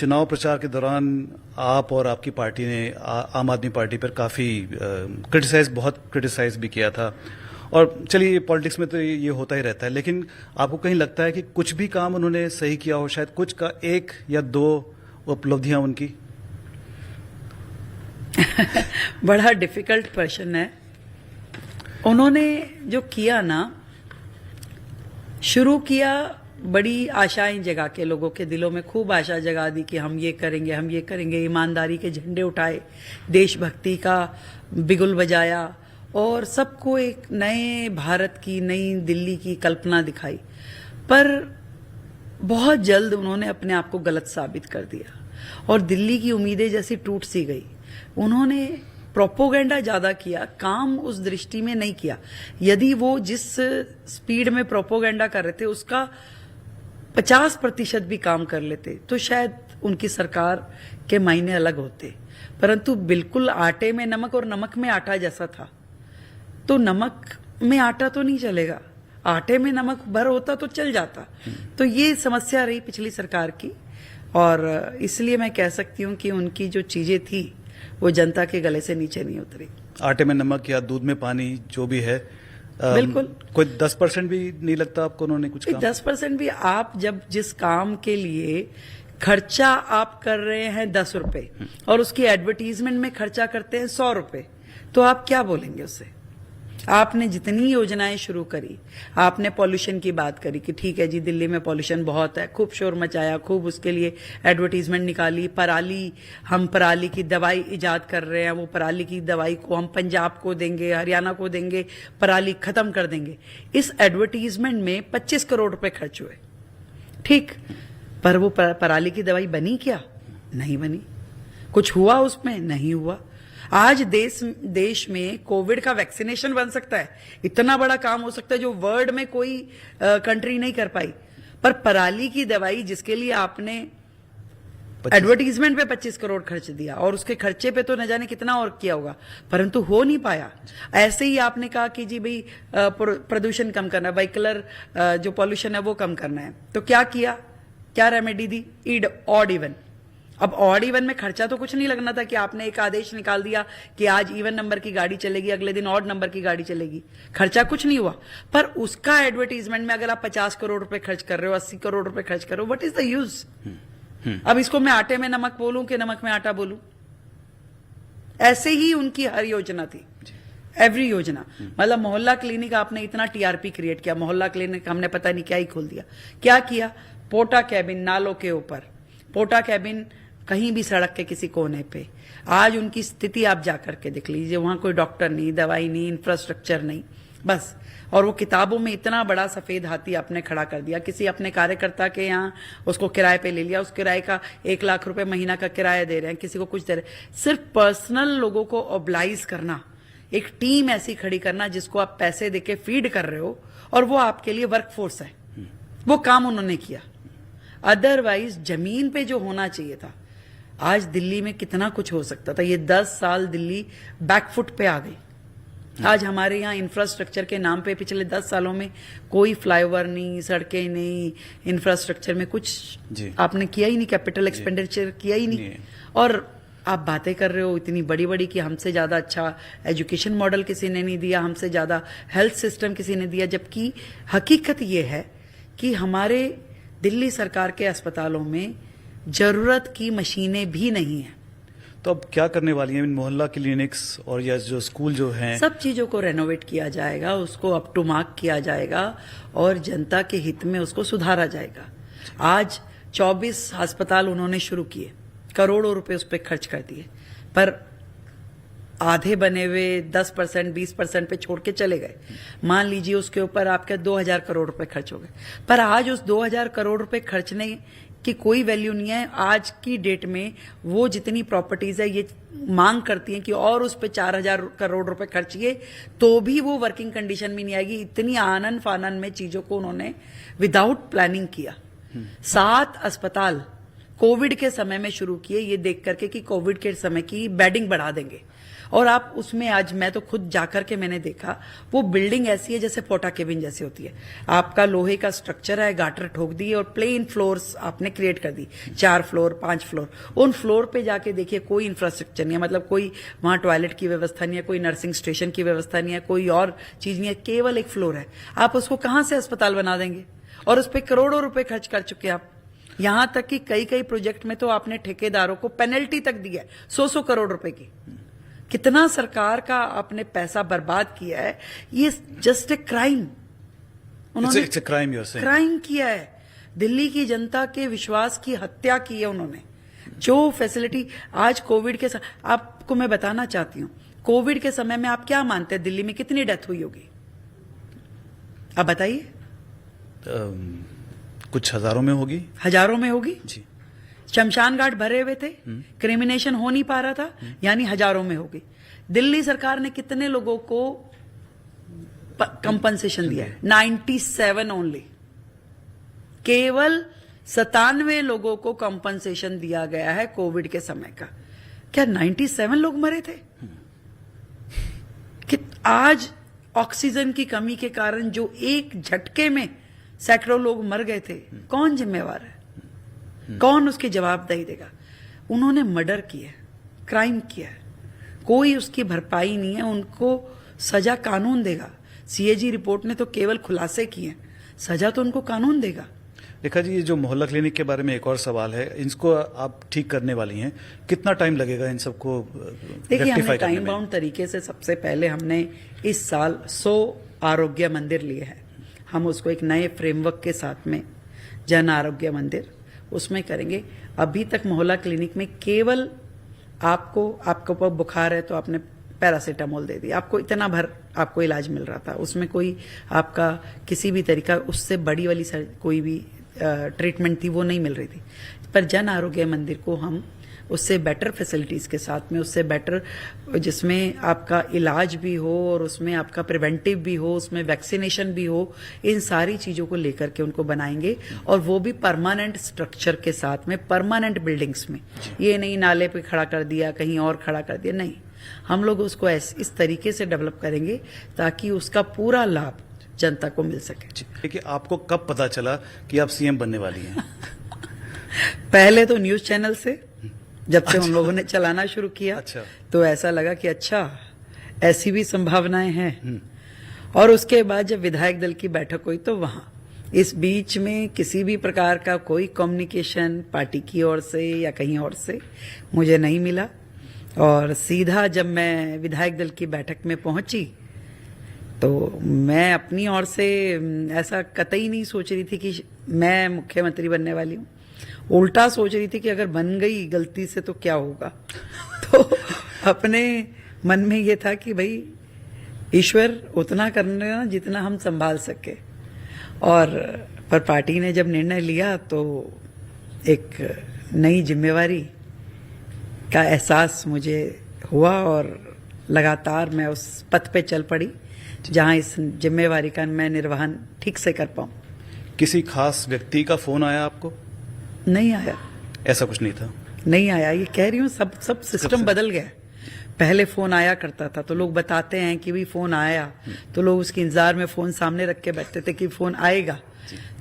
चुनाव प्रचार के दौरान आप और आपकी पार्टी ने आम आदमी पार्टी पर काफ़ी बहुत क्रिटिसाइज भी किया था। और चलिए पॉलिटिक्स में तो ये होता ही रहता है, लेकिन आपको कहीं लगता है कि कुछ भी काम उन्होंने सही किया हो, शायद कुछ का एक या दो उपलब्धियां उनकी? बड़ा डिफिकल्ट क्वेश्चन है। उन्होंने जो किया ना, शुरू किया बड़ी आशाएं जगा के, लोगों के दिलों में खूब आशा जगा दी कि हम ये करेंगे, हम ये करेंगे। ईमानदारी के झंडे उठाए, देशभक्ति का बिगुल बजाया और सबको एक नए भारत की, नई दिल्ली की कल्पना दिखाई। पर बहुत जल्द उन्होंने अपने आप को गलत साबित कर दिया और दिल्ली की उम्मीदें जैसी टूट सी गई। उन्होंने प्रोपोगेंडा ज्यादा किया, काम उस दृष्टि में नहीं किया। यदि वो जिस स्पीड में प्रोपोगेंडा कर रहे थे उसका 50% भी काम कर लेते तो शायद उनकी सरकार के मायने अलग होते। परंतु बिल्कुल आटे में नमक और नमक में आटा जैसा था। तो नमक में आटा तो नहीं चलेगा, आटे में नमक भर होता तो चल जाता। तो ये समस्या रही पिछली सरकार की, और इसलिए मैं कह सकती हूँ कि उनकी जो चीजें थी वो जनता के गले से नीचे नहीं उतरी। आटे में नमक या दूध में पानी, जो भी है, बिल्कुल। कोई 10% भी नहीं लगता आपको उन्होंने कुछ काम? 10% भी आप जब जिस काम के लिए खर्चा आप कर रहे हैं 10 रुपए और उसकी एडवर्टीजमेंट में खर्चा करते हैं 100 रुपए, तो आप क्या बोलेंगे उससे? आपने जितनी योजनाएं शुरू करी, आपने पॉल्यूशन की बात करी कि ठीक है जी दिल्ली में पॉल्यूशन बहुत है, खूब शोर मचाया, खूब उसके लिए एडवर्टीजमेंट निकाली। हम पराली की दवाई इजाद कर रहे हैं, वो पराली की दवाई को हम पंजाब को देंगे, हरियाणा को देंगे, पराली खत्म कर देंगे। इस एडवर्टीजमेंट में 25 करोड़ रुपए खर्च हुए, ठीक, पर वो पराली की दवाई बनी क्या? नहीं बनी। कुछ हुआ उसमें? नहीं हुआ। आज देश में कोविड का वैक्सीनेशन बन सकता है, इतना बड़ा काम हो सकता है जो वर्ल्ड में कोई कंट्री नहीं कर पाई। पर पराली की दवाई जिसके लिए आपने एडवर्टीजमेंट पे 25 करोड़ खर्च दिया और उसके खर्चे पे तो न जाने कितना और किया होगा, परंतु हो नहीं पाया। ऐसे ही आपने कहा कि जी भाई प्रदूषण कम करना है, व्हीकलर जो पॉल्यूशन है वो कम करना है, तो क्या किया? क्या रेमेडी दी? Odd even. अब ऑड इवन में खर्चा तो कुछ नहीं लगना था कि आपने एक आदेश निकाल दिया कि आज इवन नंबर की गाड़ी चलेगी, अगले दिन ऑड नंबर की गाड़ी चलेगी। खर्चा कुछ नहीं हुआ, पर उसका एडवर्टीजमेंट में अगर आप 50 करोड़ रुपए खर्च कर रहे हो, 80 करोड़ रुपए खर्च कर रहे हो, व्हाट इज द यूज? अब इसको मैं आटे में नमक बोलूं कि नमक में आटा बोलूं? ऐसे ही उनकी हर योजना थी, एवरी योजना। मतलब मोहल्ला क्लिनिक, आपने इतना टीआरपी क्रिएट किया, मोहल्ला क्लिनिक हमने पता नहीं क्या ही खोल दिया। क्या किया? पोटा कैबिन नालों के ऊपर, पोटा कैबिन कहीं भी सड़क के किसी कोने पे। आज उनकी स्थिति आप जाकर के देख लीजिए, वहां कोई डॉक्टर नहीं, दवाई नहीं, इंफ्रास्ट्रक्चर नहीं, बस। और वो किताबों में इतना बड़ा सफेद हाथी आपने खड़ा कर दिया। किसी अपने कार्यकर्ता के यहाँ उसको किराए पे ले लिया, उस किराए का 1 लाख रुपए महीना का किराया दे रहे हैं, किसी को कुछ दे रहे हैं। सिर्फ पर्सनल लोगों को ऑब्लाइज करना, एक टीम ऐसी खड़ी करना जिसको आप पैसे देके फीड कर रहे हो और वो आपके लिए वर्कफोर्स है, वो काम उन्होंने किया। अदरवाइज जमीन पे जो होना चाहिए था, आज दिल्ली में कितना कुछ हो सकता था। ये 10 साल दिल्ली बैकफुट पे आ गई। आज हमारे यहाँ इंफ्रास्ट्रक्चर के नाम पे पिछले 10 सालों में कोई फ्लाईओवर नहीं, सड़कें नहीं, इंफ्रास्ट्रक्चर में कुछ आपने किया ही नहीं, कैपिटल एक्सपेंडिचर किया ही नहीं। और आप बातें कर रहे हो इतनी बड़ी बड़ी कि हमसे ज्यादा अच्छा एजुकेशन मॉडल किसी ने नहीं दिया, हमसे ज्यादा हेल्थ सिस्टम किसी ने दिया। जबकि हकीकत ये है कि हमारे दिल्ली सरकार के अस्पतालों में जरूरत की मशीनें भी नहीं है। तो अब क्या करने वाली हैं? मोहल्ला क्लिनिक्स और या जो स्कूल जो हैं, सब चीजों को रेनोवेट किया जाएगा, उसको अप टू मार्क किया जाएगा और जनता के हित में उसको सुधारा जाएगा। आज 24 अस्पताल उन्होंने शुरू किए, करोड़ों रुपए उस पर खर्च कर दिए, पर आधे बने हुए 10%, 20% पे छोड़ के चले गए। मान लीजिए उसके ऊपर आपके 2000 करोड़ रुपए खर्च हो गए, पर आज उस 2000 करोड़ रुपए खर्चने की कोई वैल्यू नहीं है। आज की डेट में वो जितनी प्रॉपर्टीज है ये मांग करती हैं कि और उस पे 4000 करोड़ रुपए खर्चिए, तो भी वो वर्किंग कंडीशन में नहीं आएगी। इतनी आनन फानन में चीजों को उन्होंने विदाउट प्लानिंग किया। 7 अस्पताल कोविड के समय में शुरू किए, ये देख करके कि कोविड के समय की बेडिंग बढ़ा देंगे। और आप उसमें, आज मैं तो खुद जाकर के मैंने देखा, वो बिल्डिंग ऐसी है जैसे पोटा केबिन जैसी होती है। आपका लोहे का स्ट्रक्चर है, गाटर ठोक दी और प्लेन फ्लोर्स आपने क्रिएट कर दी, 4 फ्लोर 5 फ्लोर। उन फ्लोर पे जाके देखिए कोई इंफ्रास्ट्रक्चर नहीं है, मतलब कोई वहां टॉयलेट की व्यवस्था नहीं है, कोई नर्सिंग स्टेशन की व्यवस्था नहीं है, कोई और चीज नहीं है, केवल एक फ्लोर है। आप उसको कहां से अस्पताल बना देंगे? और उस पर करोड़ों रुपए खर्च कर चुके आप। यहां तक कि कई कई प्रोजेक्ट में तो आपने ठेकेदारों को पेनल्टी तक दी है 100 करोड़ रुपए की। कितना सरकार का आपने पैसा बर्बाद किया है। ये जस्ट ए क्राइम, उन्होंने क्राइम किया है। दिल्ली की जनता के विश्वास की हत्या की है उन्होंने। जो फैसिलिटी आज कोविड के आपको मैं बताना चाहती हूं, कोविड के समय में आप क्या मानते हैं दिल्ली में कितनी डेथ हुई होगी? आप बताइए। कुछ हजारों में होगी। हजारों में होगी जी। शमशान घाट भरे हुए थे, क्रिमिनेशन हो नहीं पा रहा था, यानी हजारों में होगी। दिल्ली सरकार ने कितने लोगों को कंपनसेशन दिया है? 97 ओनली। केवल 97 लोगों को कंपनसेशन दिया गया है कोविड के समय का। क्या 97 लोग मरे थे? कि आज ऑक्सीजन की कमी के कारण जो एक झटके में सैकड़ों लोग मर गए थे, कौन जिम्मेवार है? कौन उसकी जवाबदेही देगा? उन्होंने मर्डर किया है, क्राइम किया है, कोई उसकी भरपाई नहीं है। उनको सजा कानून देगा। सीएजी रिपोर्ट ने तो केवल खुलासे किए हैं, सजा तो उनको कानून देगा। रेखा जी, ये जो मोहल्ला क्लिनिक के बारे में एक और सवाल है, इसको आप ठीक करने वाली हैं, कितना टाइम लगेगा इन सबको देखिए, हमने टाइम बाउंड तरीके से सबसे पहले हमने इस साल 100 आरोग्य मंदिर लिए हैं। हम उसको एक नए फ्रेमवर्क के साथ में जन आरोग्य मंदिर उसमें करेंगे। अभी तक मोहल्ला क्लिनिक में केवल आपको बुखार है तो आपने पैरासीटामोल दे दी, आपको इतना भर आपको इलाज मिल रहा था, उसमें कोई आपका किसी भी तरीका उससे बड़ी वाली कोई भी ट्रीटमेंट थी वो नहीं मिल रही थी। पर जन आरोग्य मंदिर को हम उससे बेटर फैसिलिटीज के साथ में, उससे बेटर जिसमें आपका इलाज भी हो और उसमें आपका प्रिवेंटिव भी हो, उसमें वैक्सीनेशन भी हो, इन सारी चीजों को लेकर के उनको बनाएंगे। और वो भी परमानेंट स्ट्रक्चर के साथ में, परमानेंट बिल्डिंग्स में। ये नहीं नाले पे खड़ा कर दिया, कहीं और खड़ा कर दिया, नहीं। हम लोग उसको इस तरीके से डेवलप करेंगे ताकि उसका पूरा लाभ जनता को मिल सके। देखिए, आपको कब पता चला कि आप सीएम बनने वाली हैं? पहले तो न्यूज चैनल से, जब से उन लोगों ने चलाना शुरू किया, तो ऐसा लगा कि अच्छा, ऐसी भी संभावनाएं हैं। और उसके बाद जब विधायक दल की बैठक हुई तो वहां इस बीच में किसी भी प्रकार का कोई कम्युनिकेशन पार्टी की ओर से या कहीं और से मुझे नहीं मिला। और सीधा जब मैं विधायक दल की बैठक में पहुंची तो मैं अपनी ओर से ऐसा कतई नहीं सोच रही थी कि मैं मुख्यमंत्री बनने वाली हूं। उल्टा सोच रही थी कि अगर बन गई गलती से तो क्या होगा। तो अपने मन में ये था कि भाई ईश्वर उतना करना जितना हम संभाल सके। और पर पार्टी ने जब निर्णय लिया तो एक नई जिम्मेवारी का एहसास मुझे हुआ और लगातार मैं उस पथ पे चल पड़ी जहां इस जिम्मेवारी का मैं निर्वहन ठीक से कर पाऊं। किसी खास व्यक्ति का फोन आया आपको? नहीं आया, ऐसा कुछ नहीं था। नहीं आया, ये कह रही हूँ, सब सिस्टम बदल गया। पहले फोन आया करता था तो लोग बताते हैं कि भी फोन आया, तो लोग उसके इंतजार में फोन सामने रख के बैठते थे कि फोन आएगा।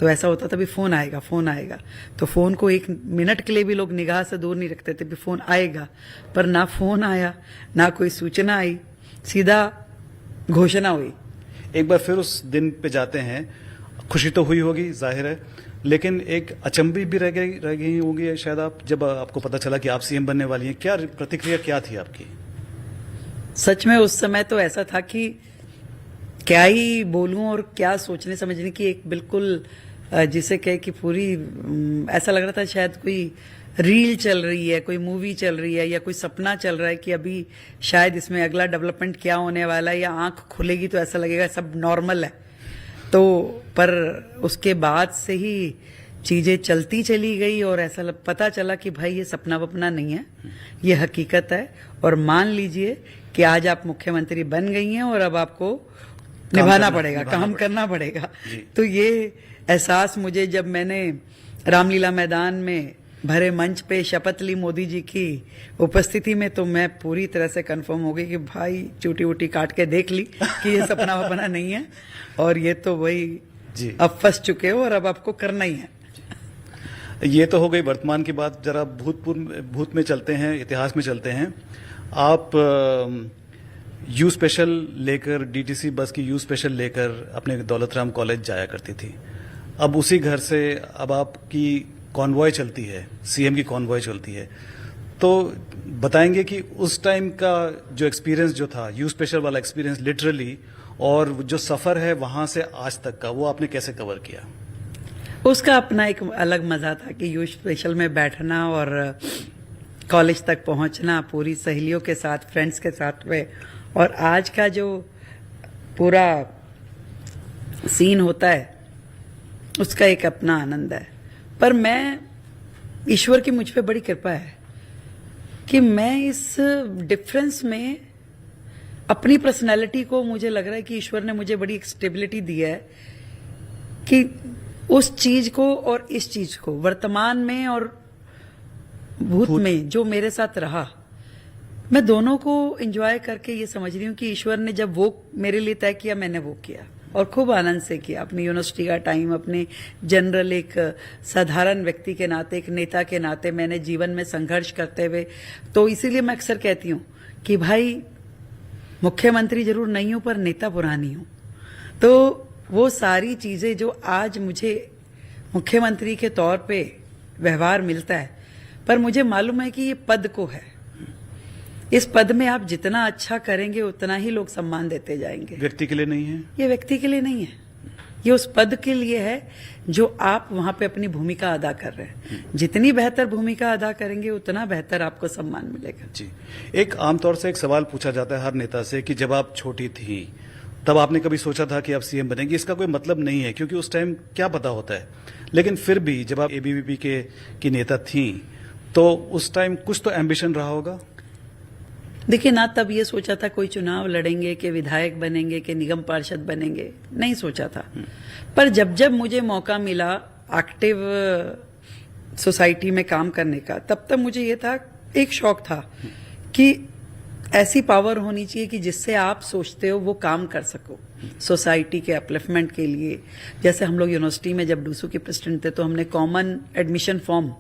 तो ऐसा होता था भी फोन आएगा, फोन आएगा। तो फोन को 1 मिनट के लिए भी लोग निगाह से दूर नहीं रखते थे भी फोन आएगा। पर ना फोन आया, ना कोई सूचना आई, सीधा घोषणा हुई। एक बार फिर उस दिन पे जाते हैं, खुशी तो हुई होगी जाहिर है, लेकिन एक अचंभी भी रह गई होगी शायद आप, जब आपको पता चला कि आप सीएम बनने वाली हैं। क्या प्रतिक्रिया क्या थी आपकी? सच में उस समय तो ऐसा था कि क्या ही बोलूं और क्या सोचने समझने की एक बिल्कुल जिसे कहे कि पूरी ऐसा लग रहा था शायद कोई रील चल रही है, कोई मूवी चल रही है या कोई सपना चल रहा है कि अभी शायद इसमें अगला डेवलपमेंट क्या होने वाला है, या आंख खुलेगी तो ऐसा लगेगा सब नॉर्मल है। तो पर उसके बाद से ही चीजें चलती चली गई और ऐसा पता चला कि भाई ये सपना वपना नहीं है, ये हकीकत है। और मान लीजिए कि आज आप मुख्यमंत्री बन गई हैं और अब आपको निभाना पड़ेगा, काम करना पड़ेगा। तो ये एहसास मुझे जब मैंने रामलीला मैदान में भरे मंच पे शपथ ली मोदी जी की उपस्थिति में, तो मैं पूरी तरह से कंफर्म हो गई कि भाई चूटी वूटी काट के देख ली कि ये सपना वपना नहीं है, और ये तो वही जी। अब फंस चुके हो और अब आपको करना ही है। ये तो हो गई वर्तमान की बात। जरा भूत में चलते हैं, इतिहास में चलते हैं। आप यू स्पेशल लेकर, डीटीसी बस की यू स्पेशल लेकर अपने दौलत राम कॉलेज जाया करती थी। अब उसी घर से अब आपकी कॉन्वॉय चलती है, सीएम की कॉन्वॉय चलती है। तो बताएंगे कि उस टाइम का जो एक्सपीरियंस जो था, यू स्पेशल वाला एक्सपीरियंस लिटरली, और जो सफर है वहां से आज तक का, वो आपने कैसे कवर किया? उसका अपना एक अलग मजा था कि यू स्पेशल में बैठना और कॉलेज तक पहुंचना पूरी सहेलियों के साथ, फ्रेंड्स के साथ में, और आज का जो पूरा सीन होता है उसका एक अपना आनंद है। पर मैं, ईश्वर की मुझ पे बड़ी कृपा है कि मैं इस डिफरेंस में अपनी पर्सनैलिटी को, मुझे लग रहा है कि ईश्वर ने मुझे बड़ी स्टेबिलिटी दी है कि उस चीज को और इस चीज को, वर्तमान में और भूत में जो मेरे साथ रहा, मैं दोनों को एंजॉय करके ये समझ रही हूँ कि ईश्वर ने जब वो मेरे लिए तय किया, मैंने वो किया और खूब आनंद से किया। अपनी यूनिवर्सिटी का टाइम, अपने जनरल एक साधारण व्यक्ति के नाते, एक नेता के नाते मैंने जीवन में संघर्ष करते हुए, तो इसीलिए मैं अक्सर कहती हूँ कि भाई मुख्यमंत्री जरूर नहीं हूं पर नेता पुरानी हूं। तो वो सारी चीजें जो आज मुझे मुख्यमंत्री के तौर पे व्यवहार मिलता है, पर मुझे मालूम है कि ये पद को है, इस पद में आप जितना अच्छा करेंगे उतना ही लोग सम्मान देते जाएंगे। व्यक्ति के लिए नहीं है ये, व्यक्ति के लिए नहीं है, ये उस पद के लिए है जो आप वहां पे अपनी भूमिका अदा कर रहे हैं। जितनी बेहतर भूमिका अदा करेंगे उतना बेहतर आपको सम्मान मिलेगा। जी। एक आमतौर से एक सवाल पूछा जाता है हर नेता से कि जब आप छोटी थी तब आपने कभी सोचा था कि आप सीएम बनेंगी? इसका कोई मतलब नहीं है क्योंकि उस टाइम क्या पता होता है, लेकिन फिर भी जब आप एबीवीपी की नेता थी तो उस टाइम कुछ तो एम्बिशन रहा होगा। देखिए ना, तब ये सोचा था कोई चुनाव लड़ेंगे कि विधायक बनेंगे कि निगम पार्षद बनेंगे, नहीं सोचा था। पर जब जब मुझे मौका मिला एक्टिव सोसाइटी में काम करने का, तब तब मुझे ये था, एक शौक था कि ऐसी पावर होनी चाहिए कि जिससे आप सोचते हो वो काम कर सको सोसाइटी के अपलिफ्टमेंट के लिए। जैसे हम लोग यूनिवर्सिटी में जब डूसू के प्रेसिडेंट थे तो हमने कॉमन एडमिशन फॉर्म,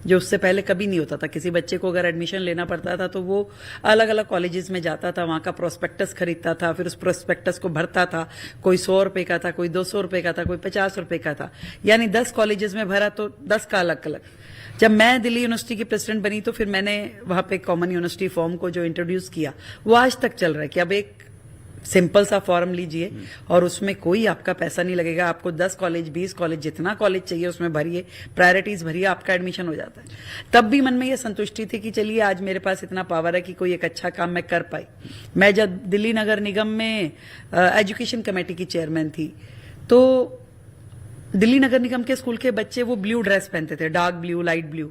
जो उससे पहले कभी नहीं होता था, किसी बच्चे को अगर एडमिशन लेना पड़ता था तो वो अलग अलग कॉलेजेस में जाता था, वहां का प्रोस्पेक्टस खरीदता था, फिर उस प्रोस्पेक्टस को भरता था। कोई 100 रुपए का था, कोई 200 रुपए का था, कोई 50 रुपए का था, यानी 10 कॉलेजेस में भरा तो 10 का अलग अलग। जब मैं दिल्ली यूनिवर्सिटी की प्रेसिडेंट बनी तो फिर मैंने वहां पे कॉमन यूनिवर्सिटी फॉर्म को जो इंट्रोड्यूस किया, वो आज तक चल रहा है कि अब एक सिंपल सा फॉर्म लीजिए और उसमें कोई आपका पैसा नहीं लगेगा। आपको 10 कॉलेज, 20 कॉलेज, जितना कॉलेज चाहिए उसमें भरिए, प्रायोरिटीज भरिए, आपका एडमिशन हो जाता है। तब भी मन में ये संतुष्टि थी कि चलिए आज मेरे पास इतना पावर है कि कोई एक अच्छा काम मैं कर पाई। मैं जब दिल्ली नगर निगम में एजुकेशन कमेटी की चेयरमैन थी तो दिल्ली नगर निगम के स्कूल के बच्चे वो ब्लू ड्रेस पहनते थे, डार्क ब्लू, लाइट ब्लू,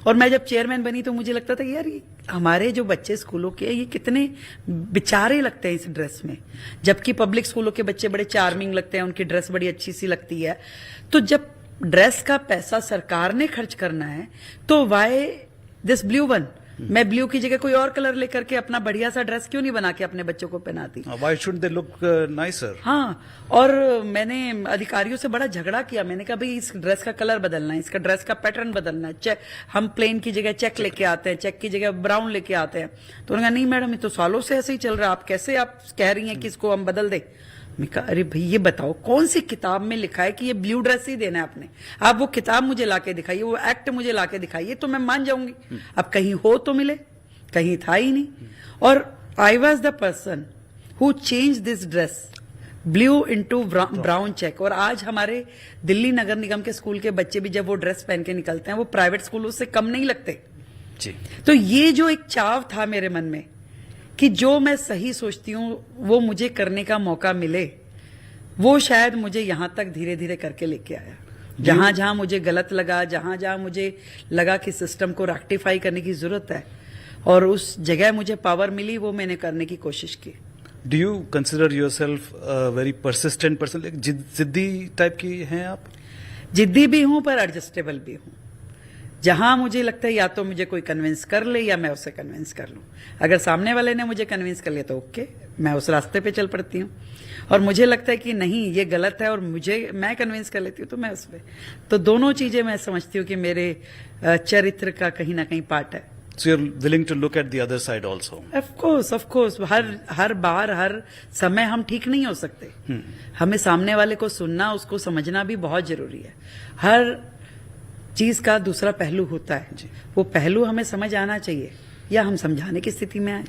और मैं जब चेयरमैन बनी तो मुझे लगता था कि यार ये हमारे जो बच्चे स्कूलों के, ये कितने बेचारे लगते हैं इस ड्रेस में, जबकि पब्लिक स्कूलों के बच्चे बड़े चार्मिंग लगते हैं, उनकी ड्रेस बड़ी अच्छी सी लगती है। तो जब ड्रेस का पैसा सरकार ने खर्च करना है तो वाई दिस ब्लू वन? मैं ब्लू की जगह कोई और कलर लेकर के अपना बढ़िया सा ड्रेस क्यों नहीं बना के अपने बच्चों को पहनाती? Why should they look nicer? हाँ, और मैंने अधिकारियों से बड़ा झगड़ा किया। मैंने कहा भाई इस ड्रेस का कलर बदलना है, इसका ड्रेस का पैटर्न बदलना है, चेक, हम प्लेन की जगह चेक लेके आते हैं, चेक की जगह ब्राउन लेके आते हैं। तो उन्होंने कहा नहीं मैडम, ये तो सालों से ऐसे ही चल रहा है, आप कैसे आप कह रही हैं कि इसको हम बदल दें? मैं कहा अरे भाई ये बताओ कौन सी किताब में लिखा है कि ये ब्लू ड्रेस ही देना है आपने? आप वो किताब मुझे लाके दिखाइए, वो एक्ट मुझे लाके दिखाइए तो मैं मान जाऊंगी। अब कहीं हो तो मिले, कहीं था ही नहीं। और I was the person who change this dress blue into brown check. और आज हमारे दिल्ली नगर निगम के स्कूल के बच्चे भी जब वो ड्रेस पहन के निकलते हैं वो प्राइवेट स्कूलों से कम नहीं लगते जी। तो ये जो एक चाव था मेरे मन में कि जो मैं सही सोचती हूं वो मुझे करने का मौका मिले, वो शायद मुझे यहां तक धीरे धीरे करके लेके आया। जहां जहां मुझे गलत लगा, जहां जहां मुझे लगा कि सिस्टम को रेक्टिफाई करने की जरूरत है और उस जगह मुझे पावर मिली, वो मैंने करने की कोशिश की। Do you consider your self very persistent person? जिद्दी टाइप की हैं आप? जिद्दी भी हूं पर एडजस्टेबल भी हूं। जहां मुझे लगता है या तो मुझे कोई कन्विंस कर ले या मैं उसे कन्विंस कर लूं। अगर सामने वाले ने मुझे कन्विंस कर लिया तो ओके, मैं उस रास्ते पे चल पड़ती हूँ। और मुझे लगता है कि नहीं ये गलत है और मैं कन्विंस कर लेती हूँ तो मैं उस पे। तो दोनों चीजें मैं समझती हूँ कि मेरे चरित्र का कहीं ना कहीं पार्ट है। So you're willing to look at the other side also. Of course हर बार हर समय हम ठीक नहीं हो सकते। हमें सामने वाले को सुनना, उसको समझना भी बहुत जरूरी है। हर चीज का दूसरा पहलू होता है, वो पहलू हमें समझ आना चाहिए या हम समझाने की स्थिति में आए।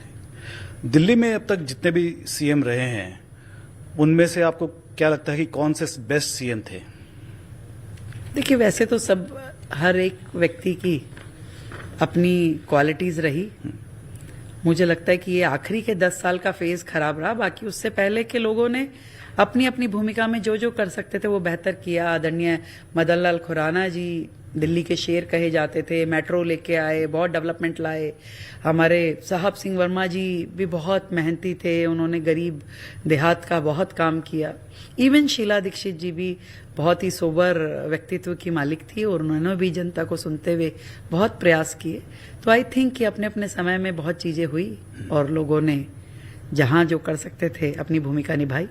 दिल्ली में अब तक जितने भी सीएम रहे हैं उनमें से आपको क्या लगता है कि कौन से बेस्ट सीएम थे? देखिए वैसे तो सब हर एक व्यक्ति की अपनी क्वालिटीज रही। मुझे लगता है कि ये आखिरी के 10 साल का फेज खराब रहा, बाकी उससे पहले के लोगों ने अपनी अपनी भूमिका में जो जो कर सकते थे वो बेहतर किया। आदरणीय मदन लाल खुराना जी दिल्ली के शेर कहे जाते थे, मेट्रो लेके आए, बहुत डेवलपमेंट लाए। हमारे साहब सिंह वर्मा जी भी बहुत मेहनती थे, उन्होंने गरीब देहात का बहुत काम किया। इवन शीला दीक्षित जी भी बहुत ही सोबर व्यक्तित्व की मालिक थी और उन्होंने भी जनता को सुनते हुए बहुत प्रयास किए। तो आई थिंक कि अपने अपने समय में बहुत चीजें हुई और लोगों ने जहां जो कर सकते थे अपनी भूमिका निभाई।